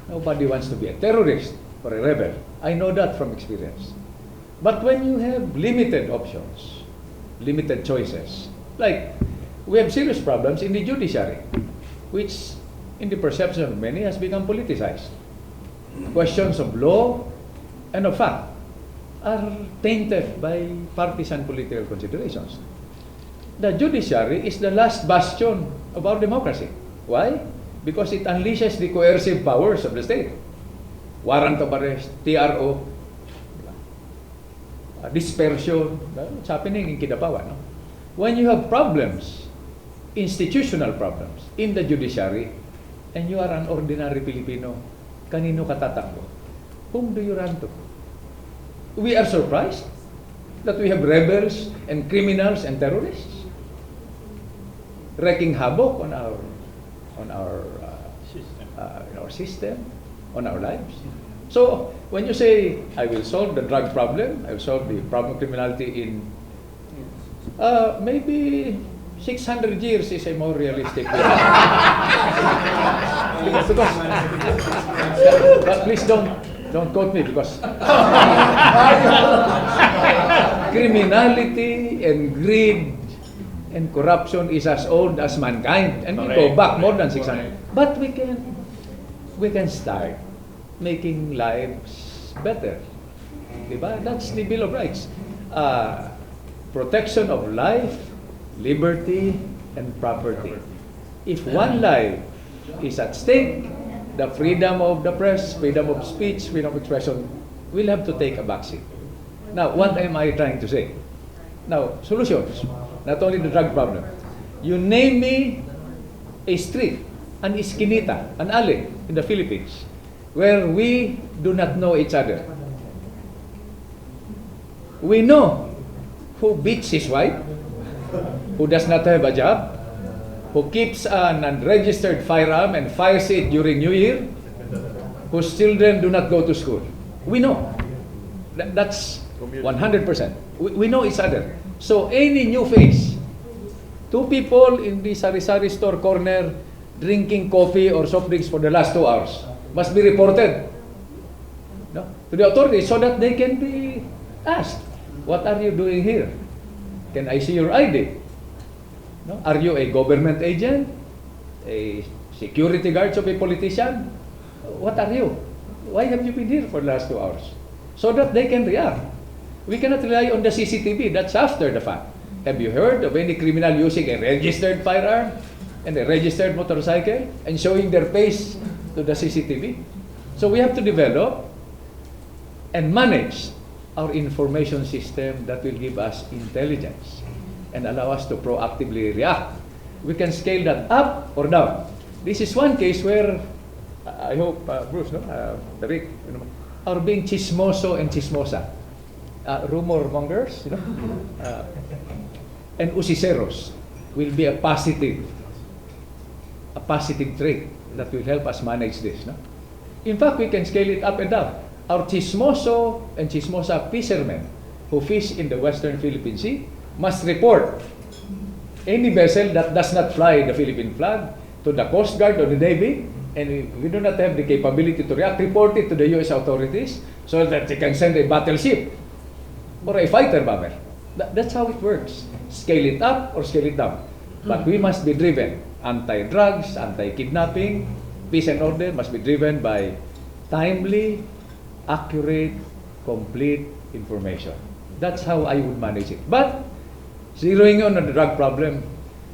Nobody wants to be a terrorist or a rebel. I know that from experience. But when you have limited options, limited choices, like we have serious problems in the judiciary, which in the perception of many has become politicized. Questions of law and of fact are tainted by partisan political considerations. The judiciary is the last bastion of our democracy. Why? Because it unleashes the coercive powers of the state. Warrant of arrest, TRO, dispersion. It's happening in Kidapawan. No? When you have problems, institutional problems in the judiciary, and you are an ordinary Filipino, kanino ka tatakbo? Whom do you run to? We are surprised that we have rebels and criminals and terrorists wreaking havoc on our system, on our lives. So when you say I will solve the drug problem, I will solve the problem of criminality in maybe 600 years is a more realistic way. But please don't quote me because criminality and greed and corruption is as old as mankind, and we go back more than 600. But we can start making lives better. Diba? That's the Bill of Rights. Protection of life, liberty, and property. If one life is at stake, the freedom of the press, freedom of speech, freedom of expression will have to take a backseat. Now, what am I trying to say? Now, solutions, not only the drug problem. You name me a street, an esquinita, an alley in the Philippines where we do not know each other. We know who beats his wife, who does not have a job, who keeps an unregistered firearm and fires it during New Year, whose children do not go to school. We know. That's 100%. We know each other. So any new face, two people in the sari-sari store corner drinking coffee or soft drinks for the last 2 hours must be reported, no, to the authorities so that they can be asked, what are you doing here? Can I see your ID? No? Are you a government agent? A security guard of a politician? What are you? Why have you been here for the last 2 hours? So that they can react. We cannot rely on the CCTV. That's after the fact. Have you heard of any criminal using a registered firearm and a registered motorcycle and showing their face to the CCTV? So we have to develop and manage our information system that will give us intelligence and allow us to proactively react. We can scale that up or down. This is one case where I hope Bruce, Tarek, are being chismoso and chismosa, rumor mongers, and usiceros will be a positive trait that will help us manage this. No? In fact, we can scale it up and down. Our chismoso and chismosa fishermen who fish in the Western Philippine Sea must report any vessel that does not fly the Philippine flag to the Coast Guard or the Navy, and we do not have the capability to react, report it to the U.S. authorities so that they can send a battleship or a fighter bomber. That's how it works. Scale it up or scale it down. But we must be driven. Anti-drugs, anti-kidnapping, peace and order must be driven by timely, accurate, complete information. That's how I would manage it. But zeroing in on the drug problem,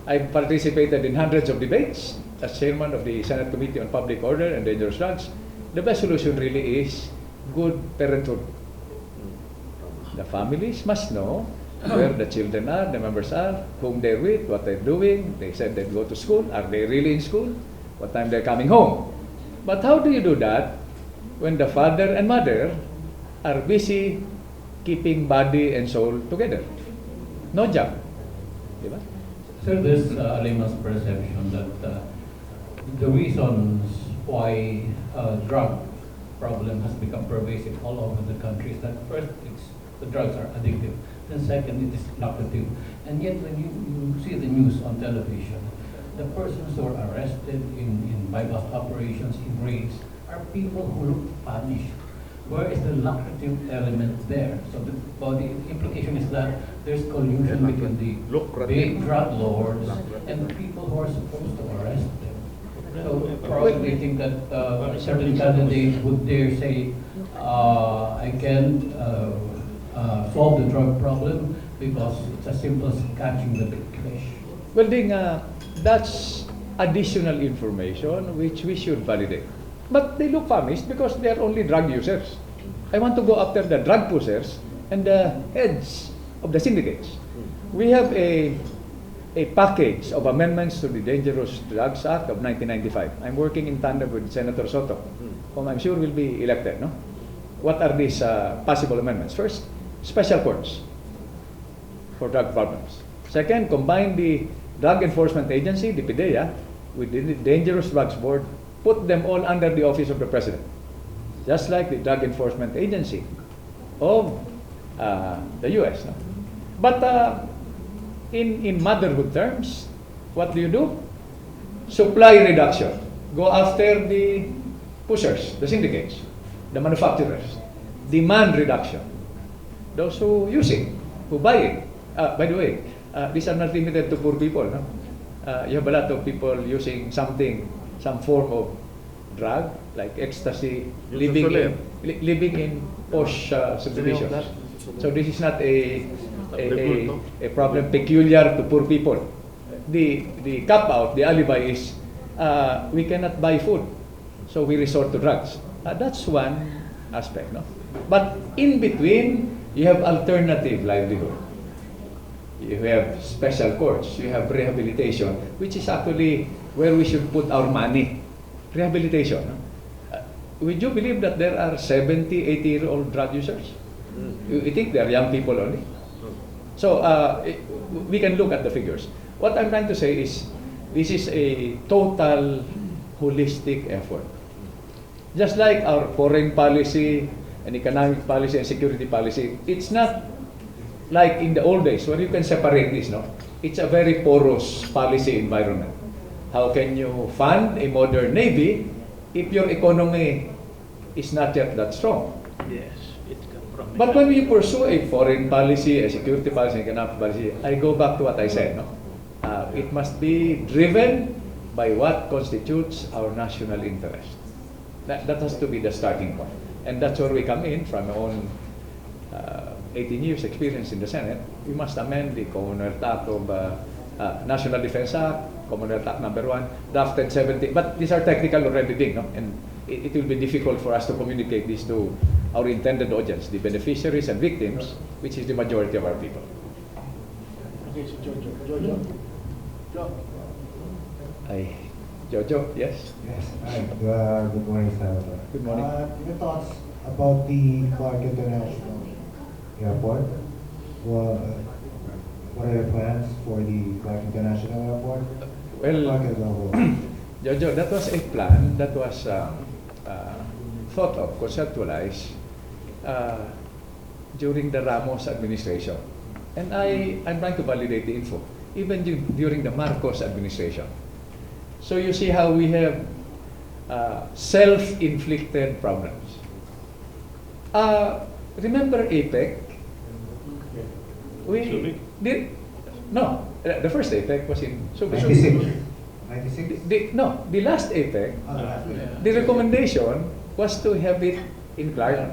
I've participated in hundreds of debates as chairman of the Senate Committee on Public Order and Dangerous Drugs. The best solution really is good parenthood. The families must know where the children are, the members are, whom they're with, what they're doing. They said they'd go to school. Are they really in school? What time they're coming home? But how do you do that when the father and mother are busy keeping body and soul together? No job. Diba? Sir, there's a layman's perception that the reasons why drug problem has become pervasive all over the country is that first, the drugs are addictive. Then second, it is lucrative. And yet when you see the news on television, the persons who are arrested in bypass operations, in raids, are people who look punished. Where is the lucrative element there? So the implication is that there's collusion between the big drug lords and the people who are supposed to arrest them. So probably think that a certain candidate would dare say, I can solve the drug problem because it's as simple as catching the big fish. Well, Ding, that's additional information which we should validate. But they look famished because they are only drug users. I want to go after the drug pushers and the heads of the syndicates. We have a package of amendments to the Dangerous Drugs Act of 1995. I'm working in tandem with Senator Soto, whom I'm sure will be elected. No? What are these possible amendments? First, special courts for drug problems. Second, combine the Drug Enforcement Agency, the PDEA, with the Dangerous Drugs Board, put them all under the office of the President. Just like the Drug Enforcement Agency of the U.S. No? But in motherhood terms, what do? Supply reduction. Go after the pushers, the syndicates, the manufacturers. Demand reduction. Those who use it, who buy it. By the way, these are not limited to poor people. No? You have a lot of people using something, some form of drug, like ecstasy, living in posh subdivisions. So this is not a problem peculiar to poor people. The cop-out, the alibi is we cannot buy food, so we resort to drugs. That's one aspect, no? But in between, you have alternative livelihood. You have special courts, you have rehabilitation, which is actually where we should put our money. Rehabilitation. No? Would you believe that there are 70, 80-year-old drug users? You think they are young people only? So we can look at the figures. What I'm trying to say is, this is a total holistic effort. Just like our foreign policy and economic policy and security policy, it's not like in the old days where you can separate this, no? It's a very porous policy environment. How can you fund a modern navy if your economy is not yet that strong? Yes, it comes from. But when we pursue a foreign policy, a security policy, economic policy, I go back to what I said, no? It must be driven by what constitutes our national interest. That has to be the starting point. And that's where we come in from our own 18 years experience in the Senate. We must amend the Commonwealth Act of National Defense Act, Commonwealth Act number 1, drafted 70. But these are technical already, no? And it will be difficult for us to communicate this to our intended audience, the beneficiaries and victims, which is the majority of our people. Okay, so Jojo. Jojo, yes? Yes. Hi. Good morning, Senator. Good morning. Your thoughts about the Clark International Airport? What are your plans for the Clark International Airport? Well, Jojo, that was a plan that was thought of, conceptualized during the Ramos administration. And I'm trying to validate the info, even during the Marcos administration. So you see how we have self-inflicted problems. Remember APEC? We did, no, the first APEC was in Subic. 96? The last APEC, the recommendation was to have it in Clark.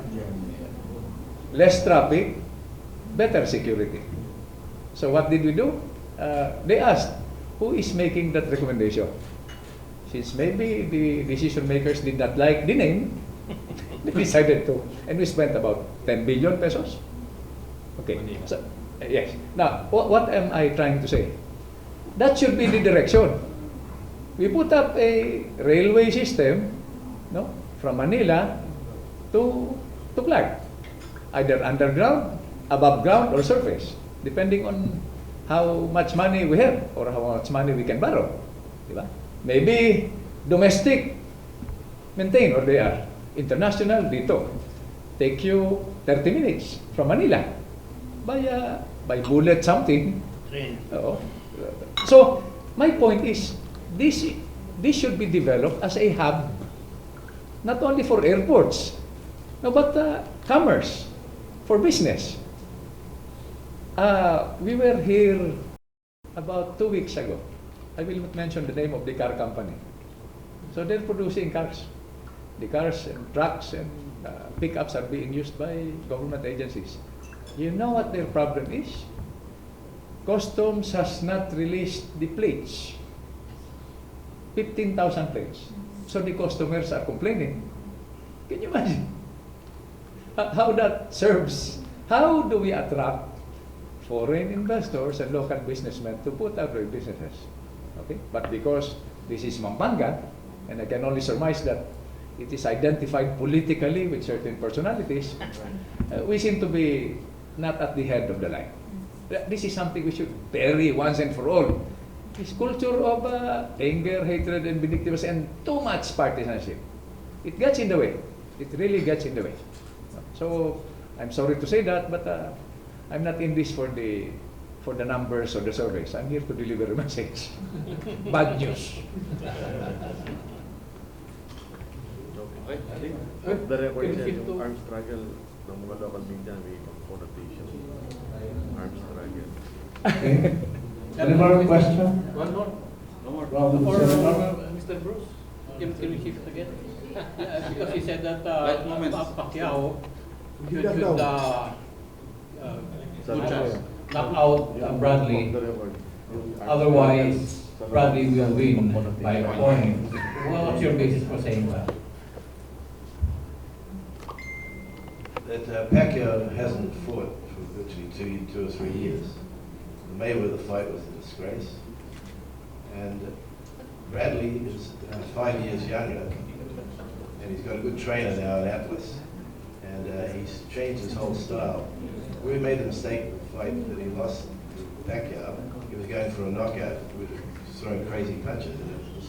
Less traffic, better security. So what did we do? They asked, who is making that recommendation? Since maybe the decision makers did not like the name, they decided to. And we spent about 10 billion pesos. Okay, so, yes. Now, what am I trying to say? That should be the direction. We put up a railway system, no, from Manila to Clark. Either underground, above ground, or surface, depending on how much money we have or how much money we can borrow. Diba? Maybe domestic, maintain where they are. International, dito. Take you 30 minutes from Manila by bullet something. So my point is, this should be developed as a hub, not only for airports, no, but commerce, for business. We were here about 2 weeks ago. I will not mention the name of the car company. So they're producing cars. The cars and trucks and pickups are being used by government agencies. You know what their problem is? Customs has not released the plates. 15,000 plates. So the customers are complaining. Can you imagine how that serves? How do we attract foreign investors and local businessmen to put up their businesses? Okay, but because this is Pampanga, and I can only surmise that it is identified politically with certain personalities, we seem to be not at the head of the line. This is something we should bury once and for all. This culture of anger, hatred, and vindictiveness, and too much partisanship. It gets in the way. It really gets in the way. So I'm sorry to say that, but I'm not in this for the numbers or the surveys. I'm here to deliver a message. Bad news. I think the record said yung armed struggle ng mga local media may connotation. Armed struggle. Okay. Any more question? One more. No more. Senator? Mr. Bruce, can we keep it again? Yeah, because he said that Right moment. Pacquiao should knock out Bradley. Otherwise, Bradley will win by a point. What's your basis for saying that? That Pacquiao hasn't fought for virtually two or 3 years. The Mayweather fight was a disgrace. And Bradley is 5 years younger, and he's got a good trainer now in Atlas. And he's changed his whole style. We made the mistake in the fight that he lost to Pacquiao. He was going for a knockout, throwing crazy punches, and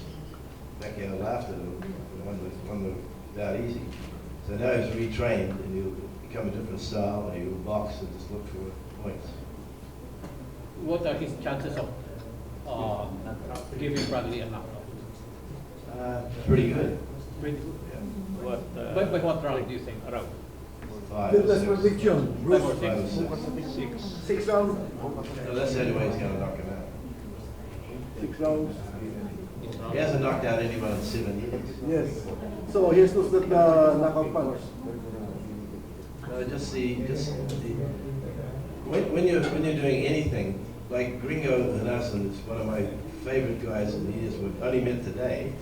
Pacquiao laughed at him and won without easy. So now he's retrained, and he'll become a different style, and he'll box and just look for points. What are his chances of giving Bradley a knockout? Pretty good. Pretty good. Yeah. By what round do you think? Around? 5 or 6. prediction. Bruce. 5 or 6. 6 rounds. So that's the only way he's going to knock him out. 6 rounds. He hasn't knocked out anyone in 7 years. Yes. So here's to the knockout punch. When you're doing anything, like Gringo Honasan is one of my favorite guys in the years. We've only met today.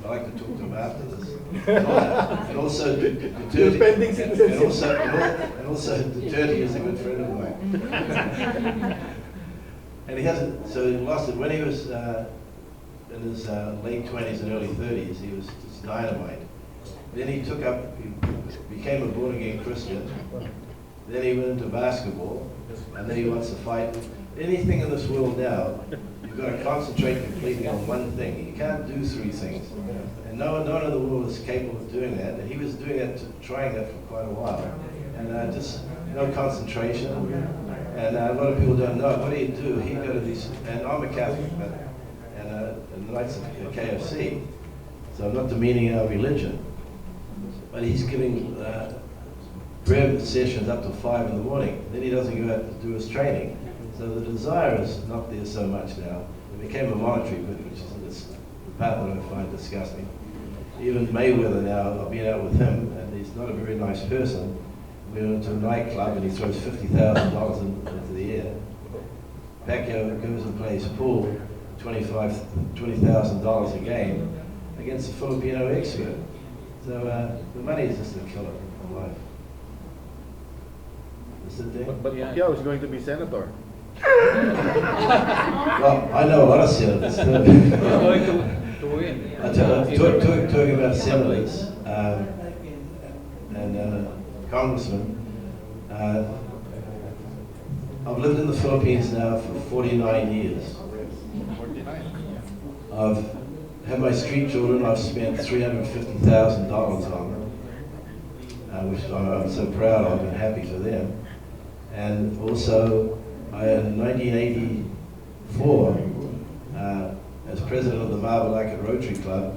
I like to talk to him after this. And also, Duterte is a good friend of mine. And he hasn't, so he lost it. When he was in his late 20s and early 30s, he was just dynamite. Then he became a born-again Christian. Then he went into basketball, and then he wants to fight. Anything in this world now, you've got to concentrate completely on one thing. You can't do 3 things. And no one in the world is capable of doing that. And he was doing that, trying that for quite a while. And just no concentration. And a lot of people don't know. What do you do? He go to these, and I'm a Catholic, and the Knights of KFC. So I'm not demeaning our religion. But he's giving prayer sessions up to 5 in the morning. Then he doesn't go out to do his training. So the desire is not there so much now. It became a monetary bit, which is the part that I find disgusting. Even Mayweather now, I've been out with him, and he's not a very nice person. We went to a nightclub, and he throws $50,000 into the air. Pacquiao goes and plays pool, $20,000 a game against a Filipino expert. So the money is just a killer in life. But Pacquiao is going to be senator. Well, I know a lot of senators. He's going to win. Talking about senators and congressmen, I've lived in the Philippines now for 49 years. I've had my street children. I've spent $350,000 on them, which I'm so proud of and happy for them. And also, in 1984, as president of the Marbalaka Rotary Club,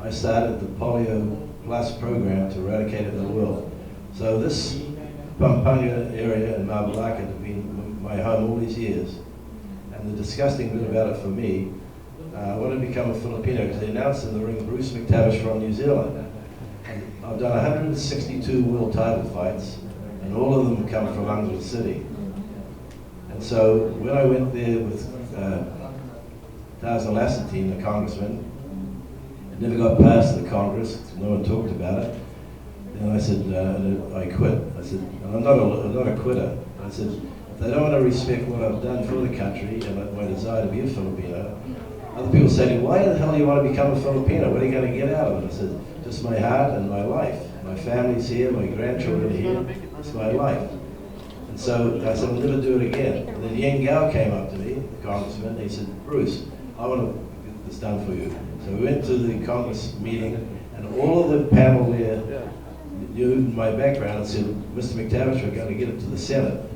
I started the Polio Plus program to eradicate it in the world. So this Pampanga area in Marbalaka has been my home all these years. And the disgusting bit about it for me, I wanted to become a Filipino because they announced in the ring Bruce McTavish from New Zealand. And I've done 162 world title fights, and all of them come from Anglo City. And so when I went there with Tarzan Lassentein, the congressman, I never got past the Congress, no one talked about it. And I said, I quit. I said, I'm not a quitter. I said, if they don't want to respect what I've done for the country and my desire to be a Filipino, other people say to me, why the hell do you want to become a Filipino? What are you going to get out of it? I said, just my heart and my life. My family's here, my grandchildren are here, it's my life. And so I said, I'll never do it again. And then Yen Gao came up to me, the congressman, and he said, Bruce, I want to get this done for you. So we went to the Congress meeting, and all of the panel there knew my background and said, Mr. McTavish, we're going to get it to the Senate.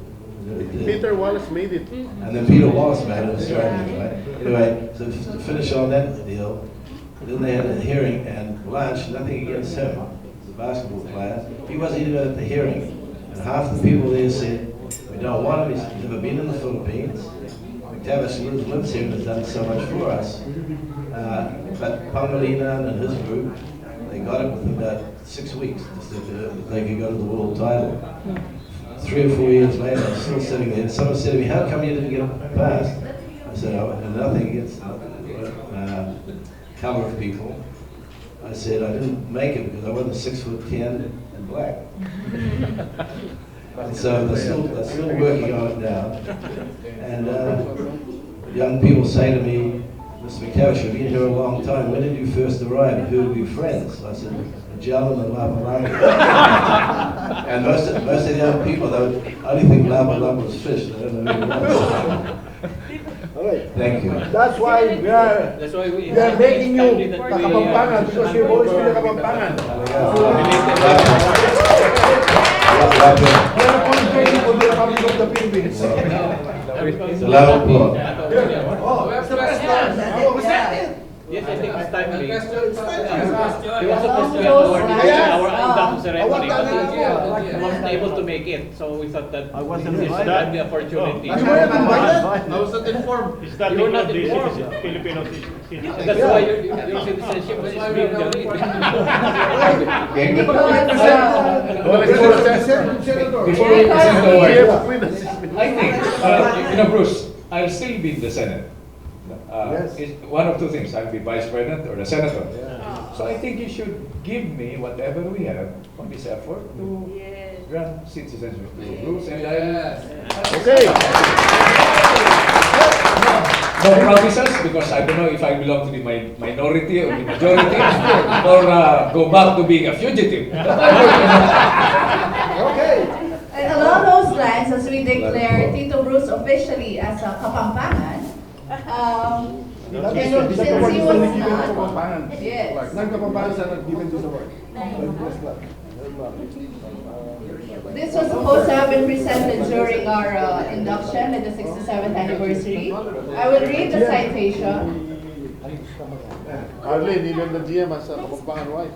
Peter Wallace made it. And then Peter Wallace made it, Australian, right? Anyway, so to finish on that deal, then they had a hearing and lunch, nothing against him, the basketball player. He wasn't even at the hearing. And half the people there said, we don't want him, he's never been in the Philippines. McTavish lives here and has done so much for us. But Pangilinan and his group, they got it within about 6 weeks, just that they could go to the world title. 3 or 4 years later, I'm still sitting there. Someone said to me, how come you didn't get it passed? I said, oh, nothing against cover of people. I said I didn't make it because I wasn't 6'10" and black. And so they're still working on it now. And young people say to me, Mr. McTavish, you've been here a long time. When did you first arrive and who were your friends? I said, Magellan and Lapa Lapa. And most of the young people, they only think Lapa Lapa was fish. They don't know who it was. All right. Thank you. That's why we are making you Kapampangan, because you've always been a Kapampangan. We are concentrating on the Republic of the Philippines. Salamat po. Oh, that's the best one. Yes, I think it's timely. He Along was supposed to those have our lines, induction ceremony, but he wasn't able to make it. So we thought that this is the opportunity. You were not invited? I was not informed. Is that You were not because informed. this is Filipino citizen? That's why your citizenship is being delayed. Before we present the award, I think, Bruce, I'll still be in the Senate. It's one of two things. I'll be vice president or a senator. So I think you should give me whatever we have on this effort to grant citizenship to Bruce. And Okay. no promises, because I don't know if I belong to the minority or the majority, or go back to being a fugitive. Okay. And along those lines, as we declare Tito Bruce officially as a Kapampangan, since he was not, yes, Nagkapampangan sa nag-given this award. this was supposed to have been presented during our induction at the 67th anniversary. I will read the citation. Arlene, even the GM has a Kapampangan wife.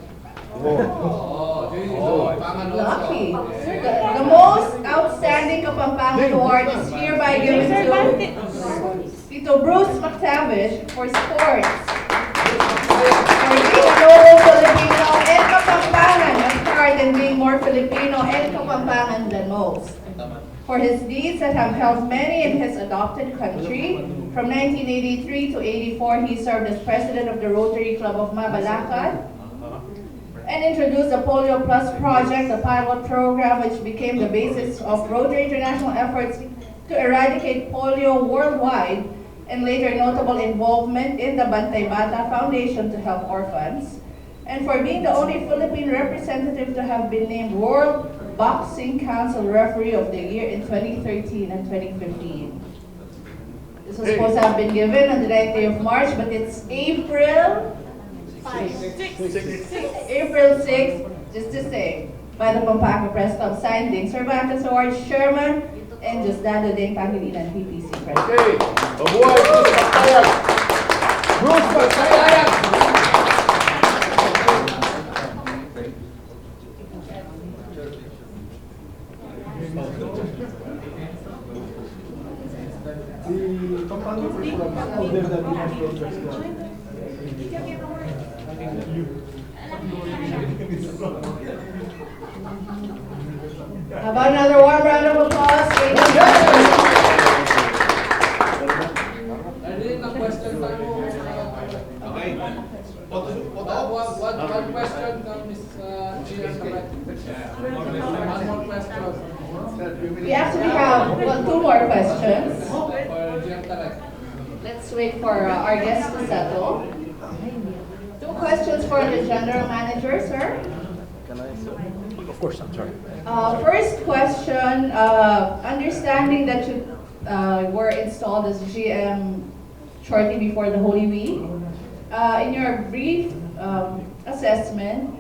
Lucky. The most outstanding Kapampangan award is hereby given to Tito Bruce McTavish for sports. For being a noble Filipino and Kapampangan, as part in being more Filipino and Kapampangan than most. For his deeds that have helped many in his adopted country. From 1983 to 84, he served as president of the Rotary Club of Mabalacan and introduced the Polio Plus project, a pilot program which became the basis of Rotary International efforts to eradicate polio worldwide, and later notable involvement in the Bantay Bata Foundation to help orphans, and for being the only Philippine representative to have been named World Boxing Council Referee of the Year in 2013 and 2015. This was supposed to have been given on the 9th day of March, but it's April 6th, just to say, by the Pampanga Press Club, signed Ding Cervantes Award Chairman and Justado Ding Pangilinan PPC President. Okay. Mabuhay Bruce Magsayan. Bruce Magsayan. The Pampanga Press Club ordered that we must protest How about another warm round of applause? One question, Ms. We actually have two more questions. Let's wait for our guests to settle. Two questions for the general manager, sir. Of course, I'm sorry. First question, understanding that you were installed as GM shortly before the Holy Week, in your brief assessment,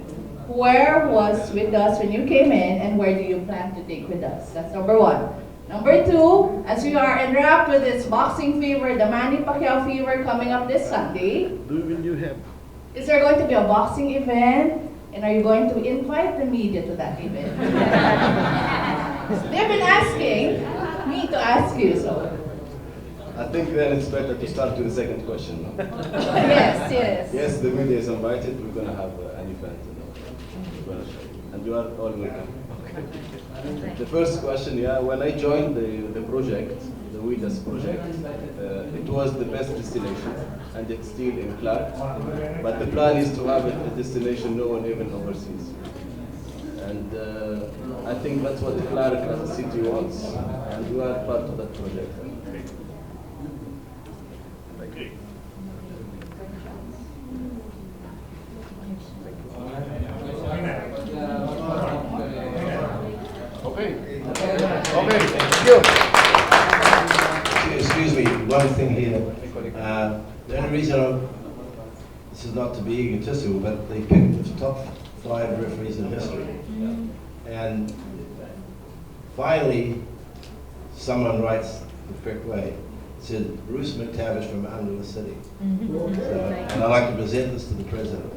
where was Widus when you came in, and where do you plan to take Widus? That's number one. Number two, as you are enwrapped with this boxing fever, the Manny Pacquiao fever coming up this Sunday, is there going to be a boxing event? And are you going to invite the media to that event? They've been asking me to ask you, so. I think then it's better to start with the second question. No? Yes. Yes, the media is invited. We're going to have an event. And you are all welcome. The first question, yeah, when I joined the project, the Widus project, it was the best destination, and it's still in Clark. But the plan is to have a destination known even overseas. And I think that's what Clark as a city wants, and we are part of that project. Okay. Okay, thank you. Excuse me, one thing here. The only reason this is not to be egotistical, but they picked the top 5 referees in history. And finally, someone writes the correct way. It said Bruce McTavish from Under City. So, and I'd like to present this to the president.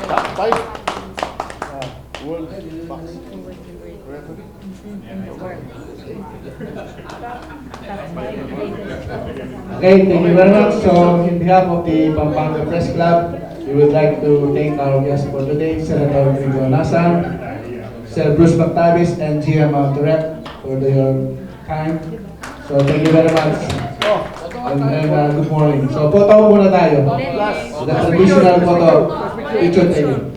Top 5 world box Okay, thank you very much. So, in behalf of the Pampanga Press Club, we would like to thank our guests for today, Senator Gringo Honasan, Senator Bruce McTavish, and GM Tarek for their time. So, thank you very much. And good morning. So, photo muna tayo. The traditional photo. Picture taking.